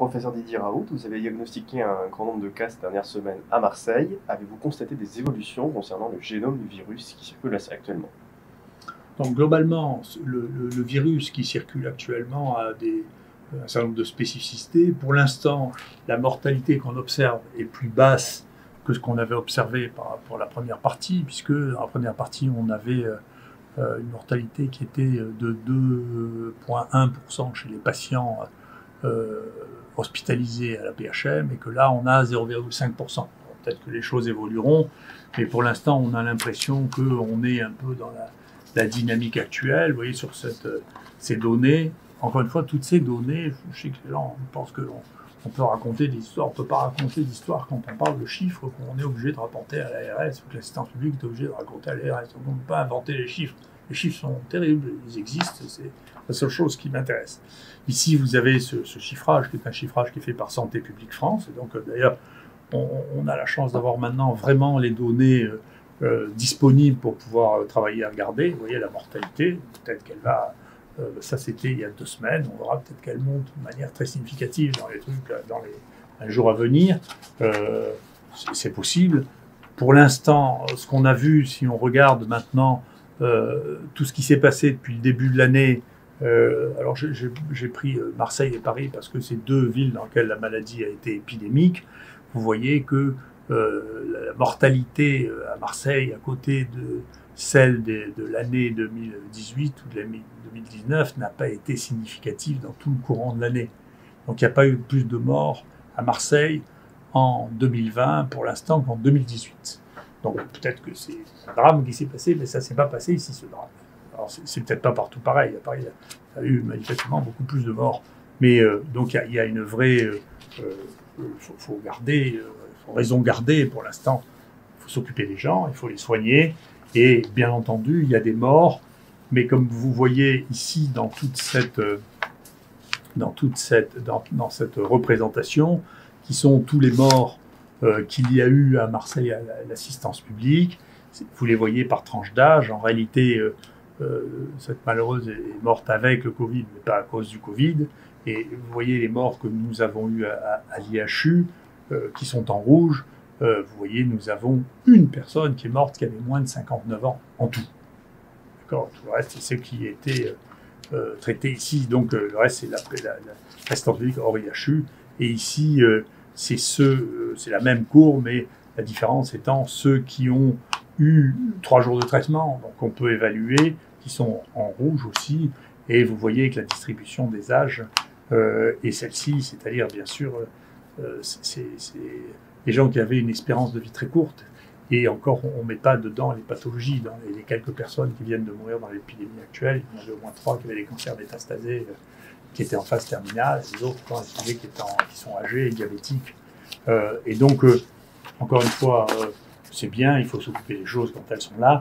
Professeur Didier Raoult, vous avez diagnostiqué un grand nombre de cas ces dernières semaines à Marseille. Avez-vous constaté des évolutions concernant le génome du virus qui circule actuellement? Donc globalement, le virus qui circule actuellement a un certain nombre de spécificités. Pour l'instant, la mortalité qu'on observe est plus basse que ce qu'on avait observé pour la première partie, puisque dans la première partie, on avait une mortalité qui était de 2,1% chez les patients hospitalisés à la PHM, et que là, on a 0,5%. Peut-être que les choses évolueront, mais pour l'instant, on a l'impression qu'on est un peu dans la dynamique actuelle. Vous voyez, sur ces données, encore une fois, toutes ces données, je sais que les gens pensent qu'on peut raconter des histoires. On ne peut pas raconter d'histoires quand on parle de chiffres qu'on est obligé de rapporter à l'ARS, ou que l'assistance publique est obligée de raconter à l'ARS. On ne peut pas inventer les chiffres. Les chiffres sont terribles, ils existent, c'est la seule chose qui m'intéresse. Ici, vous avez ce chiffrage, qui est un chiffrage qui est fait par Santé publique France. Et donc, d'ailleurs, on a la chance d'avoir maintenant vraiment les données disponibles pour pouvoir travailler à regarder. Vous voyez la mortalité, peut-être qu'elle va... ça, c'était il y a 2 semaines. On verra peut-être qu'elle monte de manière très significative dans les trucs, dans les jours à venir. C'est possible. Pour l'instant, ce qu'on a vu, si on regarde maintenant tout ce qui s'est passé depuis le début de l'année, alors j'ai pris Marseille et Paris parce que c'est 2 villes dans lesquelles la maladie a été épidémique. Vous voyez que la mortalité à Marseille, à côté de celle de l'année 2018 ou de l'année 2019, n'a pas été significative dans tout le courant de l'année. Donc il n'y a pas eu plus de morts à Marseille en 2020 pour l'instant qu'en 2018. Donc peut-être que c'est un drame qui s'est passé, mais ça ne s'est pas passé ici, ce drame. Alors c'est peut-être pas partout pareil. À Paris, il y a eu manifestement beaucoup plus de morts. Mais donc il y a une vraie... faut garder, faut raison garder pour l'instant. Il faut s'occuper des gens, il faut les soigner. Et bien entendu, il y a des morts. Mais comme vous voyez ici dans cette représentation, qui sont tous les morts qu'il y a eu à Marseille à l'assistance publique, vous les voyez par tranche d'âge. En réalité, cette malheureuse est morte avec le Covid, mais pas à cause du Covid. Et vous voyez les morts que nous avons eues à l'IHU, qui sont en rouge. Vous voyez, nous avons une personne qui est morte qui avait moins de 59 ans en tout. D'accord. Tout le reste, c'est ce qui était traité ici. Donc le reste, c'est l'assistance publique hors IHU. Et ici, c'est la même courbe, mais la différence étant ceux qui ont eu 3 jours de traitement, donc on peut évaluer, qui sont en rouge aussi. Et vous voyez que la distribution des âges est celle-ci, c'est-à-dire bien sûr, c'est les gens qui avaient une espérance de vie très courte. Et encore, on ne met pas dedans les pathologies. Dans les quelques personnes qui viennent de mourir dans l'épidémie actuelle, il y en avait au moins 3 qui avaient des cancers métastasés, qui étaient en phase terminale, les autres qui sont âgés et diabétiques. Et donc, encore une fois, c'est bien, il faut s'occuper des choses quand elles sont là.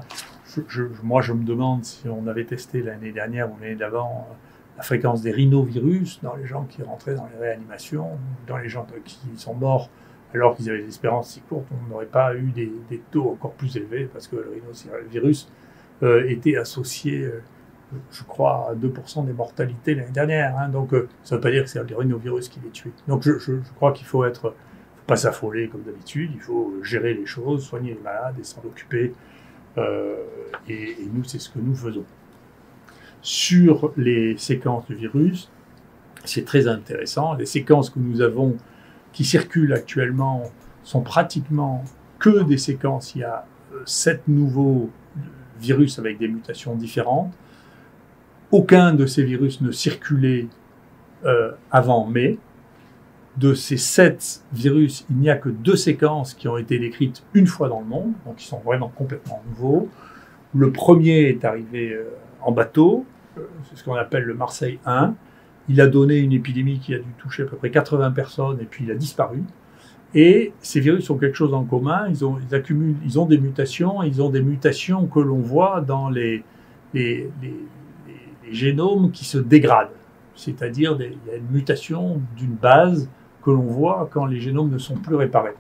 Moi, je me demande si on avait testé l'année dernière ou l'année d'avant la fréquence des rhinovirus dans les gens qui rentraient dans les réanimations, dans les gens qui sont morts alors qu'ils avaient des espérances si courtes, on n'aurait pas eu des taux encore plus élevés parce que le rhinovirus était associé, je crois, à 2% des mortalités l'année dernière. Hein. Donc, ça ne veut pas dire que c'est le rhinovirus qui les tuait. Donc, je crois qu'il faut pas s'affoler comme d'habitude, il faut gérer les choses, soigner les malades et s'en occuper. Et nous, c'est ce que nous faisons. Sur les séquences du virus, c'est très intéressant. Les séquences que nous avons qui circulent actuellement sont pratiquement que des séquences. Il y a 7 nouveaux virus avec des mutations différentes. Aucun de ces virus ne circulait avant mai. De ces 7 virus, il n'y a que 2 séquences qui ont été décrites une fois dans le monde, donc qui sont vraiment complètement nouveaux. Le premier est arrivé en bateau, c'est ce qu'on appelle le Marseille 1. Il a donné une épidémie qui a dû toucher à peu près 80 personnes et puis il a disparu. Et ces virus ont quelque chose en commun, ils ont des mutations que l'on voit dans les génomes qui se dégradent. C'est-à-dire, il y a une mutation d'une base que l'on voit quand les génomes ne sont plus réparés.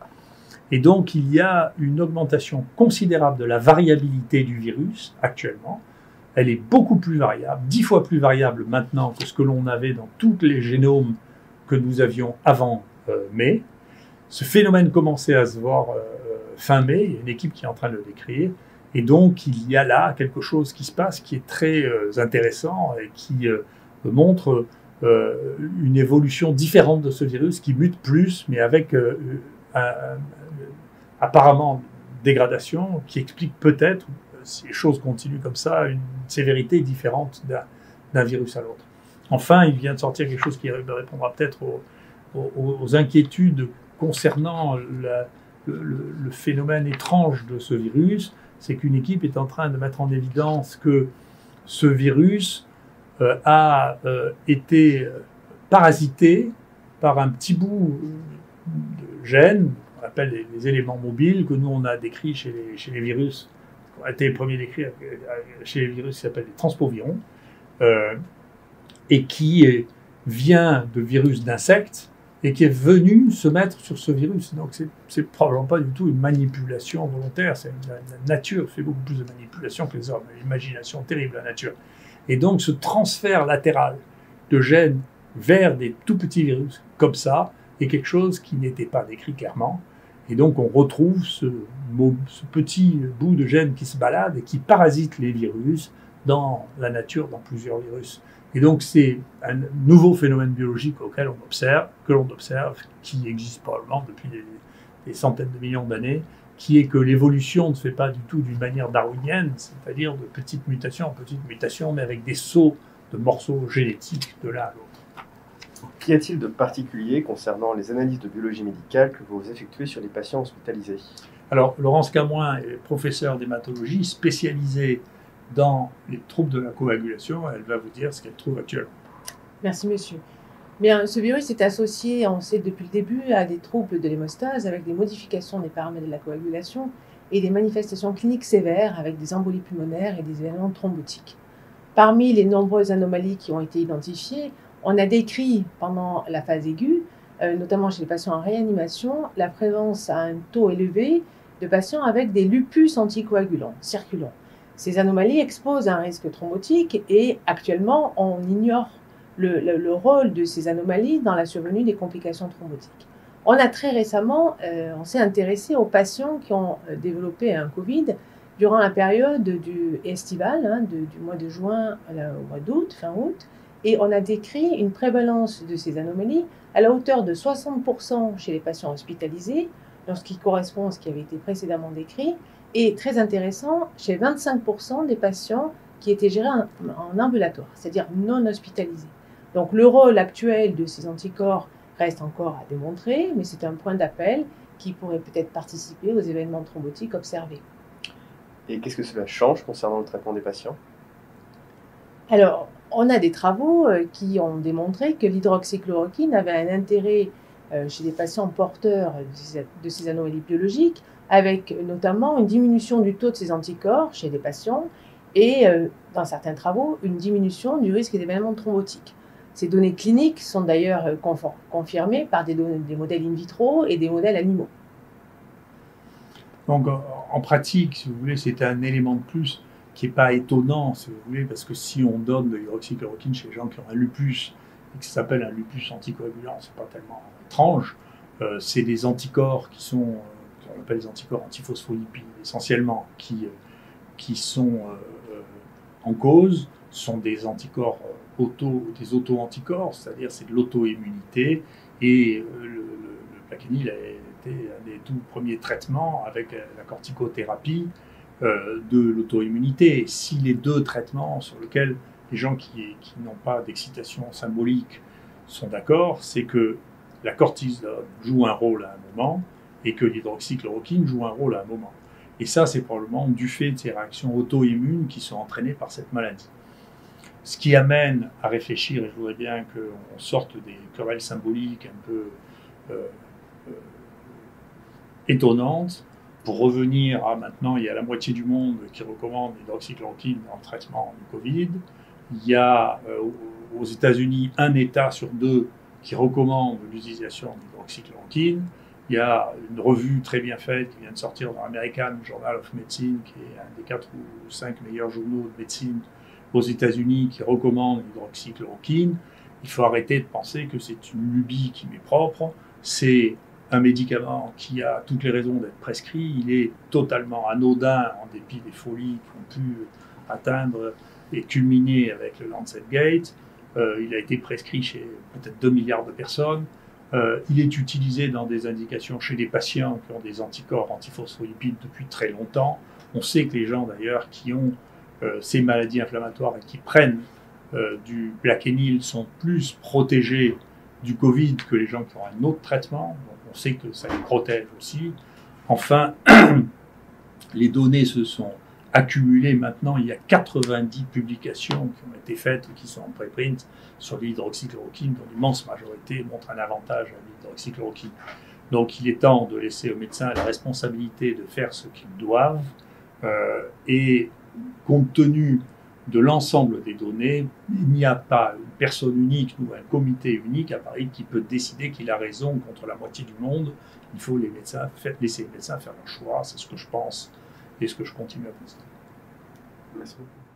Et donc, il y a une augmentation considérable de la variabilité du virus actuellement. Elle est beaucoup plus variable, 10 fois plus variable maintenant que ce que l'on avait dans tous les génomes que nous avions avant mai. Ce phénomène commençait à se voir fin mai, il y a une équipe qui est en train de le décrire, et donc il y a là quelque chose qui se passe qui est très intéressant et qui montre une évolution différente de ce virus qui mute plus, mais avec apparemment dégradation qui explique peut-être, si les choses continuent comme ça, une sévérité différente d'un virus à l'autre. Enfin, il vient de sortir quelque chose qui répondra peut-être aux inquiétudes concernant le phénomène étrange de ce virus, c'est qu'une équipe est en train de mettre en évidence que ce virus a été parasité par un petit bout de gène, qu'on appelle les éléments mobiles, que nous on a décrits chez les virus, qui ont été les premiers décrits chez les virus qui s'appellent les transpovirons, et qui vient de virus d'insectes, et qui est venu se mettre sur ce virus. Donc c'est probablement pas du tout une manipulation volontaire, c'est la nature fait beaucoup plus de manipulation que les hommes, l'imagination terrible, la nature. Et donc ce transfert latéral de gènes vers des tout petits virus, comme ça, est quelque chose qui n'était pas décrit clairement. Et donc on retrouve ce petit bout de gène qui se balade et qui parasite les virus dans la nature, dans plusieurs virus. Et donc c'est un nouveau phénomène biologique que l'on observe, qui existe probablement depuis des centaines de millions d'années, qui est que l'évolution ne se fait pas du tout d'une manière darwinienne, c'est-à-dire de petite mutation en petite mutation, mais avec des sauts de morceaux génétiques de l'un à l'autre. Qu'y a-t-il de particulier concernant les analyses de biologie médicale que vous effectuez sur les patients hospitalisés? Alors, Laurence Camoin est professeure d'hématologie spécialisée dans les troubles de la coagulation. Elle va vous dire ce qu'elle trouve actuellement. Merci, monsieur. Bien, ce virus est associé, on sait depuis le début, à des troubles de l'hémostase avec des modifications des paramètres de la coagulation et des manifestations cliniques sévères avec des embolies pulmonaires et des événements thrombotiques. Parmi les nombreuses anomalies qui ont été identifiées, on a décrit pendant la phase aiguë, notamment chez les patients en réanimation, la présence à un taux élevé de patients avec des lupus anticoagulants circulants. Ces anomalies exposent à un risque thrombotique et actuellement, on ignore le rôle de ces anomalies dans la survenue des complications thrombotiques. On a très récemment, on s'est intéressé aux patients qui ont développé un Covid durant la période estivale, du mois de juin au mois d'août, fin août, et on a décrit une prévalence de ces anomalies à la hauteur de 60% chez les patients hospitalisés, ce qui correspond à ce qui avait été précédemment décrit, et très intéressant, chez 25% des patients qui étaient gérés en ambulatoire, c'est-à-dire non hospitalisés. Donc le rôle actuel de ces anticorps reste encore à démontrer, mais c'est un point d'appel qui pourrait peut-être participer aux événements thrombotiques observés. Et qu'est-ce que cela change concernant le traitement des patients? Alors, on a des travaux qui ont démontré que l'hydroxychloroquine avait un intérêt chez des patients porteurs de ces anomalies biologiques, avec notamment une diminution du taux de ces anticorps chez des patients et, dans certains travaux, une diminution du risque d'événements thrombotiques. Ces données cliniques sont d'ailleurs confirmées par des modèles in vitro et des modèles animaux. Donc, en pratique, si vous voulez, c'est un élément de plus qui n'est pas étonnant, si vous voulez, parce que si on donne de l'hydroxychloroquine chez les gens qui ont un lupus, et que ça s'appelle un lupus anticoagulant, c'est pas tellement étrange. C'est des anticorps qui sont, on appelle les anticorps antiphospholipides essentiellement, qui sont en cause, sont des anticorps des auto-anticorps, c'est-à-dire c'est de l'auto-immunité, et le Plaquenil a été un des tout premiers traitements avec la corticothérapie de l'auto-immunité. Et si les deux traitements sur lesquels les gens qui n'ont pas d'excitation symbolique sont d'accord, c'est que la cortisone joue un rôle à un moment et que l'hydroxychloroquine joue un rôle à un moment. Et ça, c'est probablement du fait de ces réactions auto-immunes qui sont entraînées par cette maladie. Ce qui amène à réfléchir, et je voudrais bien qu'on sorte des querelles symboliques un peu étonnantes, pour revenir à maintenant, il y a la moitié du monde qui recommande l'hydroxychloroquine dans le traitement du Covid. Il y a aux États-Unis un État sur deux qui recommande l'utilisation d'hydroxychloroquine. Il y a une revue très bien faite qui vient de sortir dans l'American Journal of Medicine, qui est un des 4 ou 5 meilleurs journaux de médecine aux États-Unis, qui recommande l'hydroxychloroquine. Il faut arrêter de penser que c'est une lubie qui m'est propre, c'est un médicament qui a toutes les raisons d'être prescrit, il est totalement anodin en dépit des folies qui ont pu atteindre et culminer avec le Lancet Gate. Il a été prescrit chez peut-être 2 milliards de personnes. Il est utilisé dans des indications chez des patients qui ont des anticorps antiphospholipides depuis très longtemps. On sait que les gens d'ailleurs qui ont ces maladies inflammatoires et qui prennent du Plaquenil sont plus protégés du Covid que les gens qui ont un autre traitement. Donc on sait que ça les protège aussi. Enfin, les données se sont accumulées maintenant. Il y a 90 publications qui ont été faites, qui sont en préprint sur l'hydroxychloroquine, dont l'immense majorité montrent un avantage à l'hydroxychloroquine. Donc il est temps de laisser aux médecins la responsabilité de faire ce qu'ils doivent. Et compte tenu de l'ensemble des données, il n'y a pas une personne unique ou un comité unique à Paris qui peut décider qu'il a raison contre la moitié du monde. Il faut laisser les médecins faire leur choix, c'est ce que je pense et ce que je continue à penser. Merci beaucoup.